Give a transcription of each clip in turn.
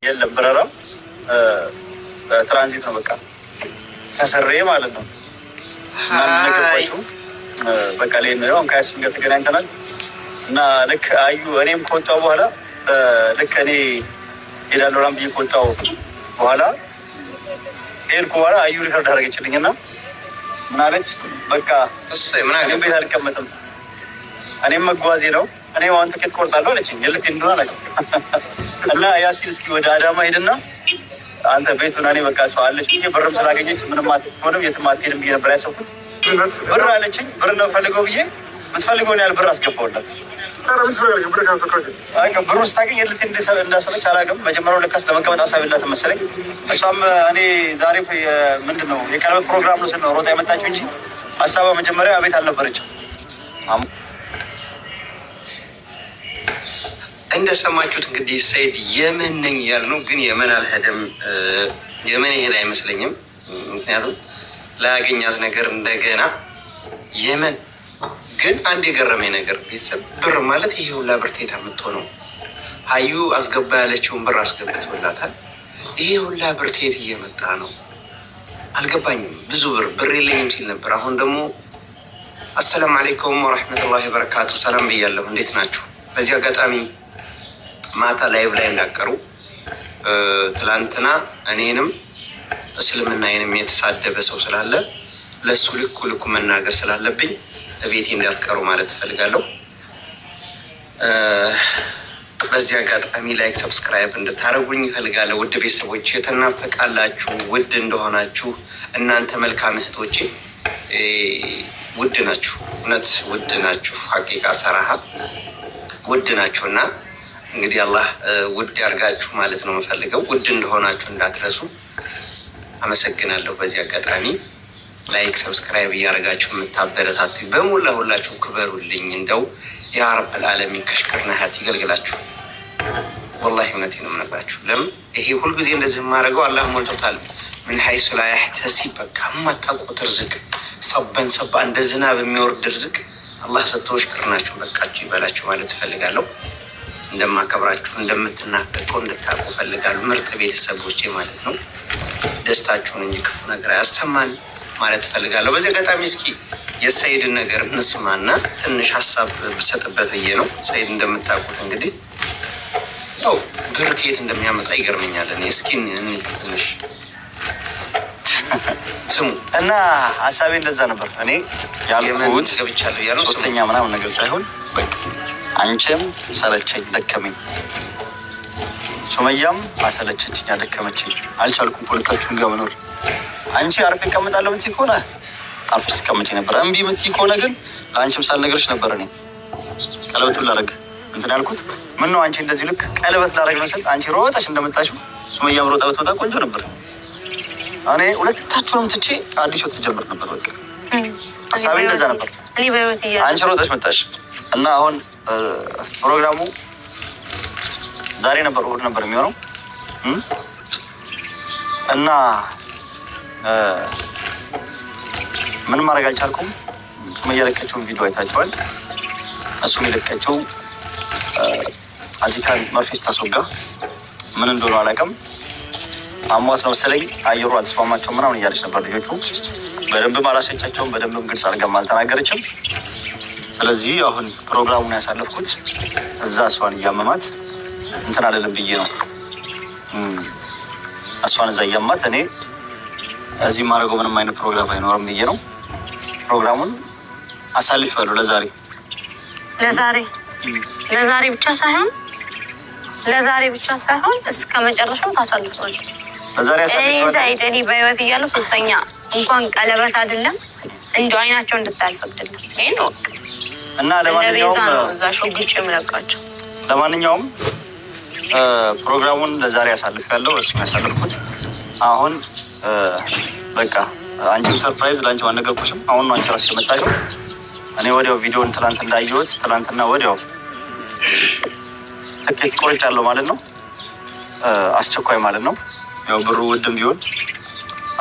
የለም በረራም ትራንዚት ነው በቃ ከሰሬ ማለት ነው። ነገርኳችሁ በቃ ላይ ነው ከያሲን ጋር ተገናኝተናል እና ልክ አዩ እኔም ከወጣሁ በኋላ ልክ እኔ ሄዳለሁ ራም ብዬ ከወጣሁ በኋላ ሄድኩ በኋላ አዩ ሪከርድ አደረገችልኝ እና ምን አለች በቃ እኔም ቤት አልቀመጥም እኔም መጓዜ ነው እኔ ዋን ትኬት ቆርጣለሁ አለችኝ። የልት እንደሆነ ነገር እና ያሲን እስኪ ወደ አዳማ ሄድና አንተ ቤቱን እኔ በቃ ሰው አለች ብዬ ብርም ስላገኘች ምንም አትሆንም የትም አትሄድም ብዬ ነበር ያሰብኩት። ብር አለችኝ ብር ነው ፈልገው ብዬ የምትፈልገውን ያህል ብር አስገባሁላት። ብሩ ስታገኝ የልት እንዳሰበች አላውቅም። መጀመሪያው ለካስ ለመቀመጥ አሳቢላት መሰለኝ። እሷም እኔ ዛሬ ምንድን ነው የቀለበት ፕሮግራም ነው ስል ሮጣ የመጣችው እንጂ ሀሳቧ መጀመሪያ ቤት አልነበረችም። እንደሰማችሁት እንግዲህ ሰይድ የመን ነኝ እያለ ነው፣ ግን የመን አልሄደም። የመን ይሄድ አይመስለኝም። ምክንያቱም ላያገኛት ነገር እንደገና የመን። ግን አንድ የገረመኝ ነገር ቤተሰብ ብር ማለት ይሄ ሁላ ብር ቴታ የምትሆነው ሀዩ አስገባ ያለችውን ብር አስገብቶላታል። ይሄ ሁላ ብር ቴት እየመጣ ነው አልገባኝም። ብዙ ብር የለኝም ሲል ነበር። አሁን ደግሞ አሰላሙ አለይኩም ወረሕመቱላሂ ወበረካቱ ሰላም ብያለሁ። እንዴት ናችሁ? በዚህ አጋጣሚ ማታ ላይቭ ላይ እንዳቀሩ ትላንትና እኔንም እስልምናዬንም የተሳደበ ሰው ስላለ ለእሱ ልኩ መናገር ስላለብኝ ቤቴ እንዳትቀሩ ማለት እፈልጋለሁ። በዚህ አጋጣሚ ላይክ ሰብስክራይብ እንድታደርጉኝ እፈልጋለሁ። ውድ ቤተሰቦች የተናፈቃላችሁ ውድ እንደሆናችሁ እናንተ መልካም እህቶቼ ውድ ናችሁ፣ እውነት ውድ ናችሁ። ሀቂቃ ሰራሃ ውድ ናችሁ እና እንግዲህ አላህ ውድ ያርጋችሁ ማለት ነው የምፈልገው። ውድ እንደሆናችሁ እንዳትረሱ። አመሰግናለሁ። በዚህ አጋጣሚ ላይክ ሰብስክራይብ እያደረጋችሁ የምታበረታቱ በሙላ ሁላችሁ ክበሩልኝ። እንደው ያ ረብል ዓለሚን ከሽክርና ሀያት ይገልግላችሁ። ወላሂ እውነቴን ነው የምነግራችሁ። ለምን ይሄ ሁልጊዜ እንደዚህ የማደርገው አላህ ሞልቶታል። ምን ሀይሱ ላይ ያህተሲብ በቃ የማታውቁት ርዝቅ ሰበን ሰባ እንደ ዝናብ የሚወርድ ርዝቅ አላህ ሰጥቶሽ ክርናችሁ በቃችሁ ይበላችሁ ማለት እፈልጋለሁ። እንደማከብራችሁ እንደምትናፈቁ እንድታውቁ እፈልጋለሁ። ምርጥ ቤተሰቦቼ ማለት ነው። ደስታችሁን እንጂ ክፉ ነገር አያሰማን ማለት እፈልጋለሁ። በዚህ አጋጣሚ እስኪ የሰይድን ነገር እንስማና ትንሽ ሀሳብ ብሰጥበት ብዬ ነው። ሰይድ እንደምታውቁት እንግዲህ ያው ብር ከየት እንደሚያመጣ ይገርመኛል። እኔ እስኪ ትንሽ ስሙ እና ሀሳቤ እንደዛ ነበር። እኔ ያልኩት ገብቻለሁ ያለው ሶስተኛ ምናምን ነገር ሳይሆን አንቺም ሰለቸኝ ደከመኝ፣ ሱመያም አሰለቸችኝ አደከመችኝ፣ አልቻልኩም ሁለታችሁን ጋር መኖር። አንቺ አርፌ እቀምጣለሁ ምትይ ከሆነ አርፈሽ ትቀምጪ ነበር። እምቢ ምትይ ከሆነ ግን ለአንቺም ሳልነግርሽ ነበር እኔ ቀለበቱን ላደርግ እንትን ያልኩት። ምን ነው አንቺ እንደዚህ ልክ ቀለበት ላደርግ መስል አንቺ ሮጠሽ እንደምታሽው ሱመያም ሮጣ ብትመጣ ቆንጆ ነበር። እኔ ሁለታችሁንም ትቼ አዲስ ህይወት ትጀምር ነበር። በቃ ሀሳቤ እንደዛ ነበር። አንቺ ሮጠሽ መጣሽ እና አሁን ፕሮግራሙ ዛሬ ነበር እሑድ ነበር የሚሆነው እና ምንም ማድረግ አልቻልኩም። ሱመያ የለቀችውን ቪዲዮ አይታችኋል። እሱም የለቀችው አዚካን መርፌ ስታስወጋ ምን እንደሆነ አላውቅም። አሟት ነው መሰለኝ አየሩ አልተስማማቸውም ምናምን እያለች ነበር። ልጆቹ በደንብም አላሰቻቸውም፣ በደንብም ግልጽ አድርጋም አልተናገረችም። ስለዚህ አሁን ፕሮግራሙን ያሳለፍኩት እዛ እሷን እያመማት እንትን አይደለም ብዬ ነው። እሷን እዛ እያመማት እኔ እዚህ የማደርገው ምንም አይነት ፕሮግራም አይኖርም ብዬ ነው ፕሮግራሙን አሳልፌዋለሁ። ለዛሬ ብቻ ሳይሆን እስከ መጨረሻው ታሳልፈዋል። እኔ በህይወት እያለሁ ሶስተኛ እንኳን ቀለበት አይደለም እንዲሁ አይናቸው እንድታልፈቅድልኝ ይሄ ነው እና ለማንኛውም ፕሮግራሙን ለዛሬ ያሳልፌያለሁ። እሱን ያሳልፍኩት አሁን በቃ አንቺም ሰርፕራይዝ ለአንቺ አልነገርኩሽም። አሁን ነው አንቺ ራስሽ የመጣሽው። እኔ ወዲያው ቪዲዮን ትናንት እንዳየሁት ትናንትና ወዲያው ትኬት ቆርጫለሁ ማለት ነው። አስቸኳይ ማለት ነው። ያው ብሩ ውድም ቢሆን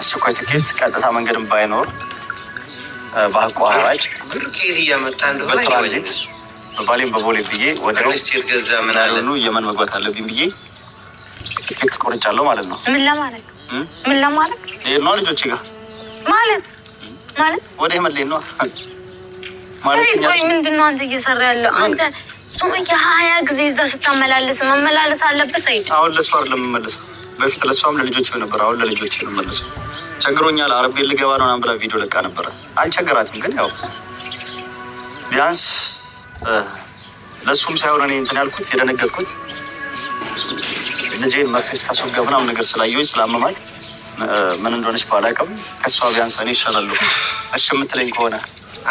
አስቸኳይ ትኬት ቀጥታ መንገድም ባይኖር በአቋራጭ ብር ከየት እያመጣ እንደሆነ በትራንዚት በባሌም በቦሌ ብዬ ወደ ስቴት ገዛ ምናምን የመን መግባት አለብኝ ብዬ ትኬት ቆርጫለሁ ማለት ነው። ምን ለማለት ምን ለማለት ይሄ ነው ልጆች ጋር ማለት ወደ መለኝ ነው ማለት ነው። ምንድን ነው አንተ እየሰራ ያለው? አንተ ሱመያ 20 ጊዜ እዛ ስታመላለስ መመላለስ አለበት አይደል? አሁን ለሷ አይደለም የምመለሰው። በፊት ለሷም ለልጆች ነበር። አሁን ለልጆች ነው የምመለሰው። ቸግሮኛል፣ አረብ ቤት ልገባ ነው ምናምን ብላ ቪዲዮ ለቃ ነበረ። አልቸገራትም፣ ግን ያው ቢያንስ ለሱም ሳይሆን እኔ እንትን ያልኩት የደነገጥኩት ልጄን መርፌ ስታስወጋ ምናምን ነገር ስላየሁኝ ስላመማት ምን እንደሆነች ባላውቅም ከእሷ ቢያንስ እኔ ይሻላለሁ። እሺ የምትለኝ ከሆነ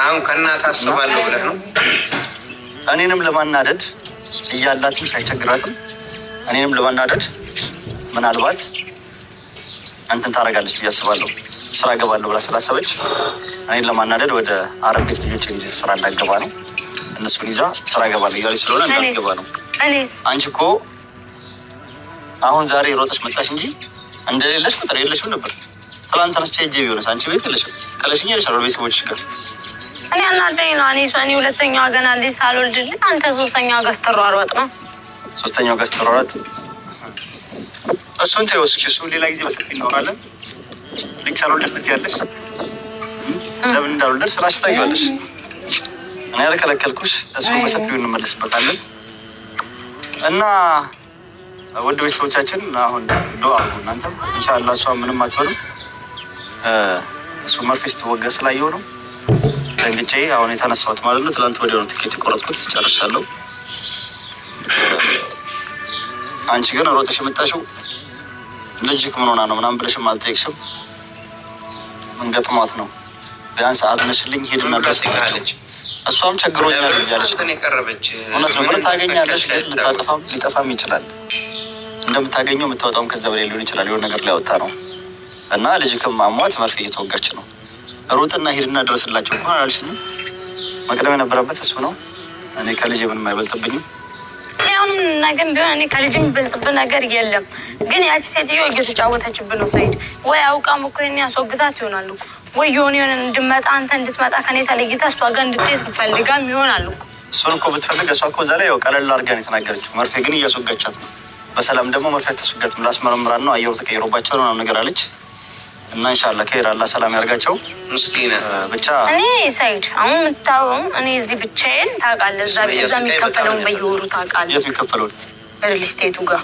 አሁን ከእናትህ አስባለሁ ብለህ ነው? እኔንም ለማናደድ እያላትም ሳይቸግራትም እኔንም ለማናደድ ምናልባት እንትን ታደርጋለች ብዬ አስባለሁ። ስራ ገባለሁ ብላ ስላሰበች እኔን ለማናደድ ወደ አረብ ቤት ልጆችን ይዘህ ስራ እንዳገባ ነው፣ እነሱን ይዛ ስራ ገባለሁ እያለች ስለሆነ እንዳትገባ ነው። አንቺ እኮ አሁን ዛሬ ሮጠሽ መጣሽ እንጂ እንደሌለሽ ቁጥር የለሽም ነበር። ትላንት ተነስቼ ሄጄ ቢሆንስ አንቺ ቤት የለሽም። ጥለሽኝ ሄደሻል ወደ ቤተሰቦችሽ ጋር። እኔ አናደኝ ነው። እኔ ሁለተኛዋ ገና ልጅ ሳልወልድልኝ አንተ ሶስተኛዋ ጋር ስትሯሯጥ ነው። ሶስተኛው ጋር ስትሯሯጥ እሱን ተይው እስኪ። እሱን ሌላ ጊዜ በሰፊ እናወራለን። ልጅ ሳልወልድለት ያለሽ ለምን እንዳልወለድሽ ስራሽ ታይዋለሽ። እኔ ያልከለከልኩሽ እሱን በሰፊው እንመለስበታለን። እና ወደ ቤተሰቦቻችን አሁን ዱአ አድርጉ እናንተም ኢንሻአላህ። እሷ ምንም አትሆንም። እሱ መርፌ ስትወጋ ስላየው ነው ደንግጬ አሁን የተነሳሁት ማለት ነው። ትላንት ወዲያው ነው ትኬት የቆረጥኩት፣ ጨርሻለሁ። አንቺ ግን ሮጠሽ የመጣሽው ልጅክ ምን ሆና ነው ምናምን ብለሽም አልጠየቅሽም። ምን ገጥሟት ነው? ቢያንስ አዝነሽልኝ ሄድና ድረስ ይላለች። እሷም ቸግሮኛል እያለች እውነት ነው። ብር ታገኛለሽ፣ ግን ሊጠፋም ይችላል። እንደምታገኘው የምታወጣውም ከዛ በላይ ሊሆን ይችላል። የሆነ ነገር ሊያወጣ ነው እና ልጅክም አሟት መርፌ እየተወጋች ነው። ሩጥና ሂድና ድረስላቸው እንኳን አልሽኝም። መቅደም የነበረበት እሱ ነው። እኔ ከልጅ ምንም አይበልጥብኝም። አሁንም ነገር ቢሆን እኔ ከልጅ የሚበልጥብን ነገር የለም። ግን ያቺ ሴትዮ እየተጫወተችብን ነው ሰይድ። ወይ አውቃም እኮ ይሄን ያስወግታት ይሆናል እኮ፣ ወይ የሆነ እንድመጣ አንተ እንድትመጣ ከኔ ተለይታ እሷ ጋር እንድትሄድ ፈልጋም ይሆናል እኮ። እሱን እኮ ብትፈልግ እሷ እኮ እዛ ላይ ያው ቀለል አድርጋ ነው የተናገረችው። መርፌ ግን እያስወጋቻት ነው። በሰላም ደግሞ መርፌ ተስወጋት ምላስመረምራን ነው አየው ተቀይሮባቸው ነው ነገር አለች። እና ኢንሻአላህ ከይር አላህ ሰላም ያርጋቸው። ምስኪና ብቻ እኔ ሰይድ አሁን የምታውም እኔ እዚህ ብቻዬን ታውቃለህ፣ እዛ የሚከፈለውን በየወሩ ታውቃለህ። የት የሚከፈለውን? ሪል ስቴቱ ጋር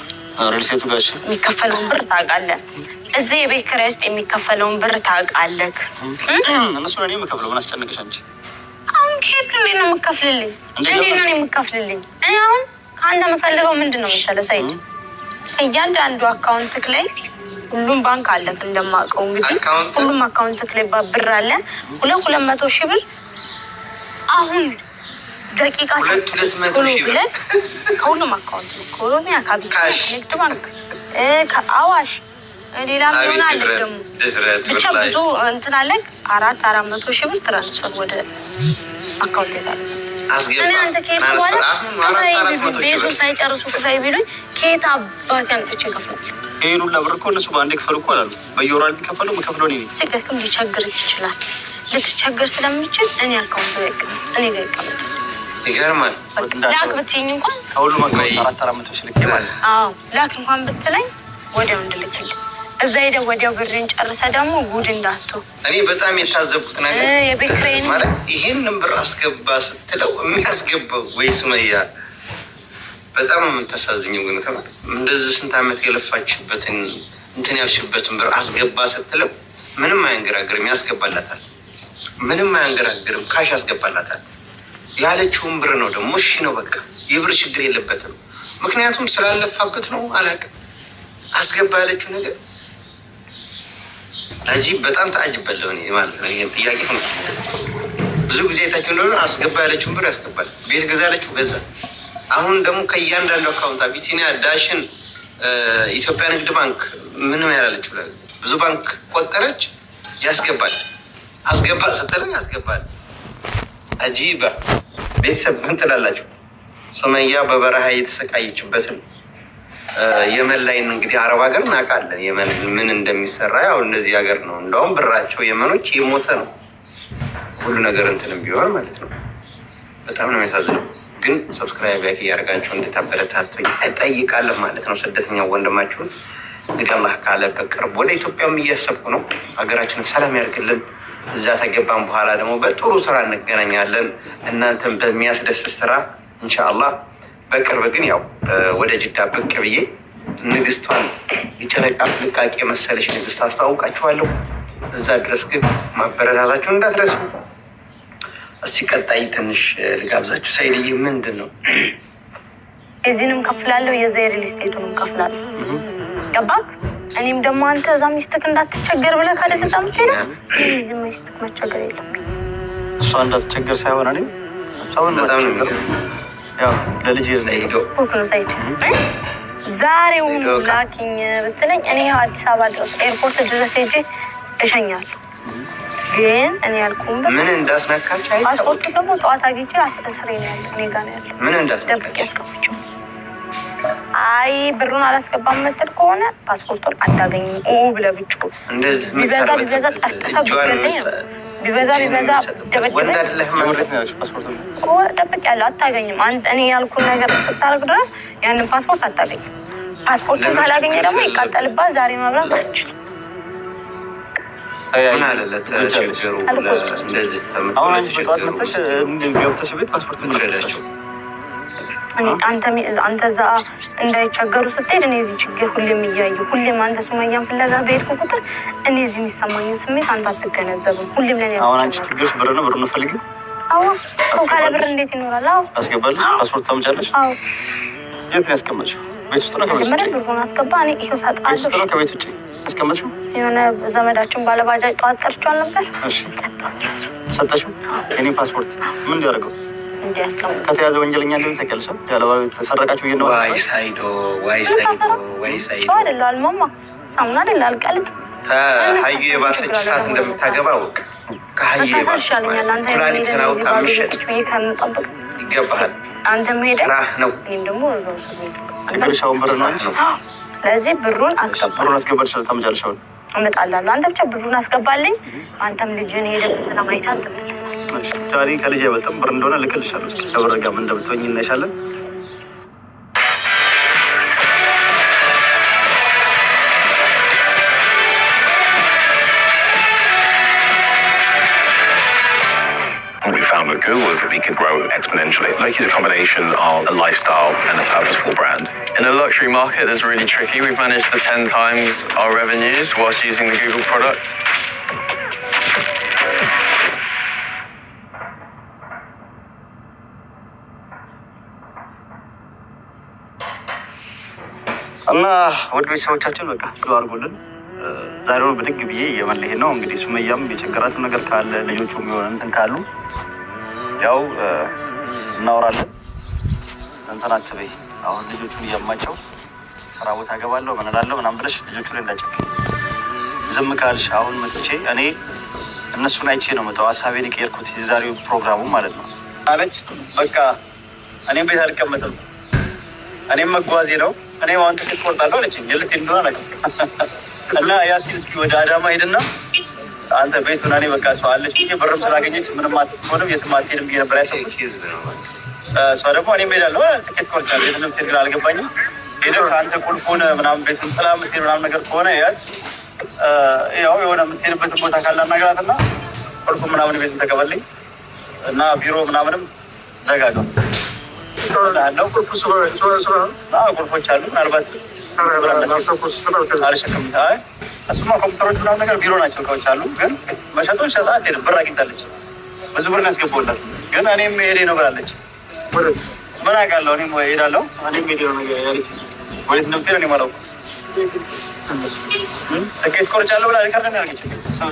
እሺ የሚከፈለውን ብር ታውቃለህ። እዚህ የቤት ኪራይ ውስጥ የሚከፈለውን ብር ታውቃለህ። እነሱ ነው የምከፍለው። ምን አስጨነቀሽ አንቺ? አሁን ከየት እንዴት ነው የምከፍልልኝ? እንዴት ነው የምከፍልልኝ? እኔ አሁን ከአንተ የምፈልገው ምንድን ነው መሰለህ ሰይድ፣ እያንዳንዱ አካውንትክ ላይ ሁሉም ባንክ አለ እንደማውቀው፣ እንግዲህ ሁሉም አካውንትክ ላይ ብር አለ 200,000 ብር። አሁን ደቂቃ ብለን ከሁሉም አካውንት ነው ከኦሮሚያ፣ ከአቢሲኒያ፣ ከንግድ ባንክ፣ ከአዋሽ ሌላ ሆነ አለ ደግሞ ብቻ ብዙ እንትን አለ። 400,000 ብር ትራንስፈር ወደ አካውንት ይታል። እኔ አንተ ከየት በኋላ ቤቱ ሳይጨርሱ ክፈይ ቢሉኝ ከየት አባት ያምጥቼ እከፍላለሁ? ይሄን ሁላ ብር እኮ እነሱ በአንዴ ክፈሉ እኮ አላሉ። በየወሩ የሚከፈለው መከፍለው ነው። ሲደክም ሊቸግር ይችላል። ልትቸገር ስለሚችል እኔ አካውንት ላይ ይቀመጥ፣ እኔ ጋር ይቀመጥ። ይገርማል። ላክ ብትይኝ እንኳን ከሁሉም አካውንት 400,000 ልክ ማለት ነው። አዎ ላክ እንኳን ብትለኝ ወዲያው እንድልክልኝ፣ እዛ ሄደህ ወዲያው ብሬን ጨርሰህ ደግሞ ጉድ እንዳትሆን። እኔ በጣም የታዘብኩት ነገር የቤት ኪራይን ማለት ይሄንን ብር አስገባ ስትለው የሚያስገባው ወይ ሱመያ በጣም የምታሳዝኘው ግን እንደዚህ ስንት ዓመት የለፋችበትን እንትን ያልሽበትን ብር አስገባ ስትለው ምንም አያንገራግርም፣ ያስገባላታል። ምንም አያንገራግርም፣ ካሽ ያስገባላታል። ያለችውን ብር ነው ደግሞ እሺ ነው በቃ የብር ችግር የለበትም። ምክንያቱም ስላለፋበት ነው አላውቅም። አስገባ ያለችው ነገር አጂብ፣ በጣም ተአጅበለው እኔ ማለት ነው። ይሄን ጥያቄ ነው ብዙ ጊዜ የታቸው እንደሆነ አስገባ ያለችውን ብር ያስገባል። ቤት ገዛ ያለችው ገዛ። አሁን ደግሞ ከእያንዳንዱ አካውንት አቢሲኒያ፣ ዳሽን፣ ኢትዮጵያ ንግድ ባንክ ምንም ያላለችው ብዙ ባንክ ቆጠረች፣ ያስገባል። አስገባ ስትለው ያስገባል። አጂባ ቤተሰብ ምን ትላላችሁ? ሱመያ በበረሃ የተሰቃየችበትን የመን ላይ እንግዲህ አረብ ሀገር እናውቃለን። የመን ምን እንደሚሰራ ያው እነዚህ ሀገር ነው። እንደውም ብራቸው የመኖች የሞተ ነው ሁሉ ነገር እንትንም ቢሆን ማለት ነው። በጣም ነው የሚያሳዝነው። ግን ሰብስክራይብ ላይክ እያደረጋችሁ እንድታበረታቱኝ እጠይቃለሁ ማለት ነው። ስደተኛው ወንድማችሁን እንግዲህ አላህ ካለ በቅርብ ወደ ኢትዮጵያም እያሰብኩ ነው። ሀገራችንን ሰላም ያድርግልን። እዛ ተገባን በኋላ ደግሞ በጥሩ ስራ እንገናኛለን። እናንተም በሚያስደስት ስራ ኢንሻአላህ። በቅርብ ግን ያው ወደ ጅዳ ብቅ ብዬ ንግስቷን የጨረቃ ፍልቃቄ መሰለች ንግስት አስተዋውቃችኋለሁ። እዛ ድረስ ግን ማበረታታችሁን እንዳትረሱ። እስቲ ቀጣይ ትንሽ ልጋብዛችሁ። ሰይድዬ ምንድን ነው እዚህንም ከፍላለሁ፣ የዘይር ሊስቴቱንም ከፍላለሁ። ገባክ? እኔም ደግሞ አንተ እዛ ሚስትክ እንዳትቸገር ብለህ ካደረጣም ከሄደ እዚህ ሚስትክ መቸገር የለም። እሷ እንዳትቸገር ሳይሆን እኔ በጣም ነው ያው ለልጅ ሰይዶ ሁሉ ሳይድ ዛሬውን ላኪኝ ብትለኝ እኔ አዲስ አበባ ድረስ ኤርፖርት ድረስ ሄጄ እሸኛለሁ። ግን እኔ ያልኩኝ ምን እንዳስነካች ፓስፖርት ደግሞ ጠዋት አግኝቼ አስተስሬ ነው ያለው፣ እኔ ጋር ነው ያለው። ምን እንዳስነካች ደብቄ ያስቀምጬው። አይ ብሩን አላስገባም መጥል ከሆነ ፓስፖርቱን አታገኝም ብለህ ብቻ እንደዚህ ቢበዛ ጠርጥተህ ብትገለኝ ቢበዛ ደበደበኝ ደብቅ ያለው አታገኝም። እኔ ያልኩን ነገር እስክታረግ ድረስ ያንን ፓስፖርት አታገኝም። ፓስፖርቱን ካላገኘ ደግሞ ይቃጠልባል። ዛሬ መብራት አትችልም። ምን አለለት ችግሩ? እንደዚህ አሁን አንቺ በጠዋት መጥተሽ ገብተሽ ቤት ፓስፖርት ምትረዳቸው አንተ እዛ እንዳይቸገሩ ስትሄድ እኔ እዚህ ችግር ሁሌም እያየሁ ሁሌም አንተ ሱመያን ፍለጋ በሄድኩ ቁጥር እኔ እዚህ የሚሰማኝን ስሜት አንተ አትገነዘብም። ሁሌም ለኔ አሁን አንቺ ችግርሽ ብር ነው። ብር ነው ፈልጊ። አዎ ካለ ብር እንዴት ይኖራል? አዎ አስገባልሽ። ፓስፖርት ታምጫለሽ? አዎ። የት ነው ያስቀመጥሽው? ቤት ውስጥ ነው? ከቤት ውጭ? ብሩን አስገባ። እኔ ይሄው ሰጣለሁ። ቤት ከቤት ውጭ ያስቀመጥሽው? የሆነ ዘመዳችን ባለባጃጅ ጠዋት ጠርቻል ነበር። እሺ ሰጠሽው? የኔ ፓስፖርት ምን እንዲያደርገው ከተያዘ ወንጀለኛ እንደሆነ ታውቂያለሽ። ያለባ ተሰረቃችሁ ብዬ ነው። ዋይ ሳይዶ አይደል ማማ ሳሙና አይደል አልቀልጥ ሀዩ የባሰች ሰዓት እንደምታገባ አውቅ። ከሀዩ የባሰች ኩላሊት ነው ታምሸጥ ይገባሃል። አንተ መሄድ ስራ ነው። እኔም ደግሞ ችግርሽ አሁን ብር ነው። ስለዚህ ብሩን አስገባልሽ ታምጫለሽ። አሁን እመጣላለሁ። አንተ ብቻ ብሩን አስገባልኝ። አንተም ልጅን ሄደ ሰላም አይታል። ዛሬ ከልጅ አይበልጥም። ብር እንደሆነ ልክልሻለሁ። እስኪ ከብር ጋር ምን እንደምትሆኝ እናይሻለን። We found with Google is that we could grow exponentially. Loki is a combination of a lifestyle and a purposeful brand. In a luxury market, that's really tricky. We've managed to 10 times our revenues whilst using the Google product. እና ወደ ቤተሰቦቻችን በቃ ብሎ አድርጎልን ዛሬውን ብድግ ብዬ የመለሄ ነው። እንግዲህ ሱመያም የቸገራትም ነገር ካለ ልጆቹ የሚሆን እንትን ካሉ ያው እናወራለን። እንትን አትበይ። አሁን ልጆቹን እያማቸው ስራ ቦታ ገባለሁ ምን እላለሁ ምናምን ብለሽ ልጆቹ ላይ እንዳጨክኝ። ዝም ካልሽ አሁን መጥቼ እኔ እነሱን አይቼ ነው መጣው ሀሳቤን የቀየርኩት። የዛሬው ፕሮግራሙ ማለት ነው አለች። በቃ እኔም ቤት አልቀመጥም፣ እኔም መጓዜ ነው። እኔ አሁን ትኬት ቆርጣለሁ አለችኝ። የልት እንደሆነ ነገር እና ያሲን እስኪ ወደ አዳማ ሄድና አንተ ቤቱን እኔ በቃ እሷ አለች ብዬ ብርም ስላገኘች ምንም አትሆንም የትም አትሄድም ብዬ ነበር ያሰብኩት። እሷ ደግሞ እኔም ሄዳለሁ ትኬት ቆርጫለሁ። የት ነው የምትሄድ ግን አልገባኝም። ሄደህ ከአንተ ቁልፉን ምናምን ቤቱን ጥላ የምትሄድ ምናምን ነገር ከሆነ ያዝ ያው የሆነ የምትሄድበትን ቦታ ካለ አናግራትና ቁልፉ ምናምን ቤቱን ተቀበልኝ እና ቢሮ ምናምንም ዘጋጋ ነው። ቁልፎች አሉ ምናልባት አልሸክም። እሱማ ኮምፒውተሮች ምናምን ነገር ቢሮ ናቸው። እቃዎች አሉ ግን መሸጦች ሰጣት ሄድ ብር አግኝታለች። ብዙ ብር ያስገባላት ግን እኔም ሄዴ ነው ብላለች። ምን አውቃለሁ እኔም ሄዳለሁ። እኔም ሄዴ ነው ያለች። ወዴት እንደምትሄድ እኔም አላውቅም። ትኬት ቆርጫለሁ ብላ ሪከርድ ነው ያደረገች።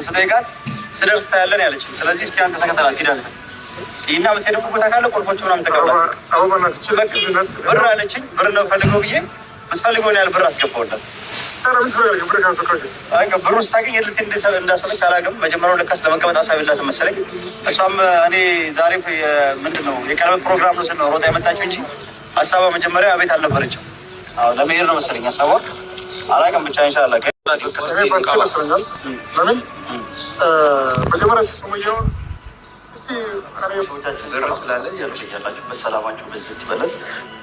ስጠይቃት ስደርስ ታያለን ያለች። ስለዚህ እስኪ አንተ ተከተላት ሂድ አንተ ይህና የምትሄድበት ቦታ ካለ ቁልፎቹ ምናምን ተቀበላት። ብር አለችኝ። ብር ነው ፈልገው ብዬ የምትፈልገውን ያህል ብር አስገባሁላት። ብሩ ስታገኝ የልት እንዳሰበች አላውቅም። መጀመሪያው ለካስ ለመቀመጥ ሀሳብ የላትም መሰለኝ። እሷም እኔ ዛሬ ምንድን ነው የቀለበት ፕሮግራም ነው ስል ነው ሮጣ የመጣችው እንጂ ሀሳቧ መጀመሪያ ቤት አልነበረችም። ለመሄድ ነው መሰለኝ ሀሳቧ። አላውቅም ብቻ ኢንሻላህ ለምን መጀመሪያ ሱመያውን ሰዎቻችን ስላለ ያላችሁ በሰላማችሁ በዚህ ይበላል።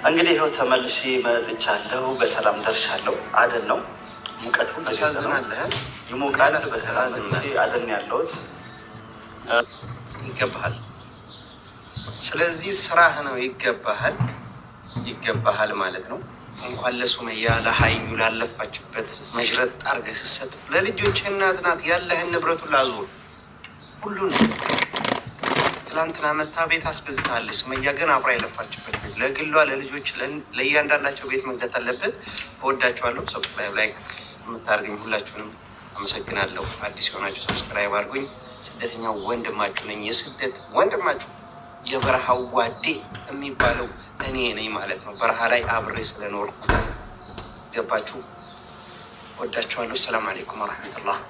እንግዲህ ይኸው ተመልሼ መጥቻለሁ። በሰላም ደርሻለሁ። አደን ነው ሙቀቱ ይሞቃል። በሰላም አደን ያለሁት ይገባሃል። ስለዚህ ስራህ ነው ይገባሃል ማለት ነው። እንኳን ለሱመያ ለሀዩ ላለፋችበት መሽረጥ አድርገህ ስትሰጥ ለልጆች እናት ናት። ያለህን ንብረቱን ላዙር ሁሉን ትላንትና መታ ቤት አስገዝታለች። ሱመያ ግን አብራ የለፋችበት ቤት ለግሏ ለልጆች ለእያንዳንዳቸው ቤት መግዛት አለብህ። እወዳችኋለሁ። ሰብስክራይብ ላይክ የምታደርገኝ ሁላችሁንም አመሰግናለሁ። አዲስ የሆናችሁ ሰብስክራይብ አድርጉኝ። ስደተኛው ወንድማችሁ ነኝ። የስደት ወንድማችሁ የበረሃው ዋዴ የሚባለው እኔ ነኝ ማለት ነው። በረሃ ላይ አብሬ ስለኖርኩ ገባችሁ። ወዳችኋለሁ። ሰላም አለይኩም ወረሕመቱላህ።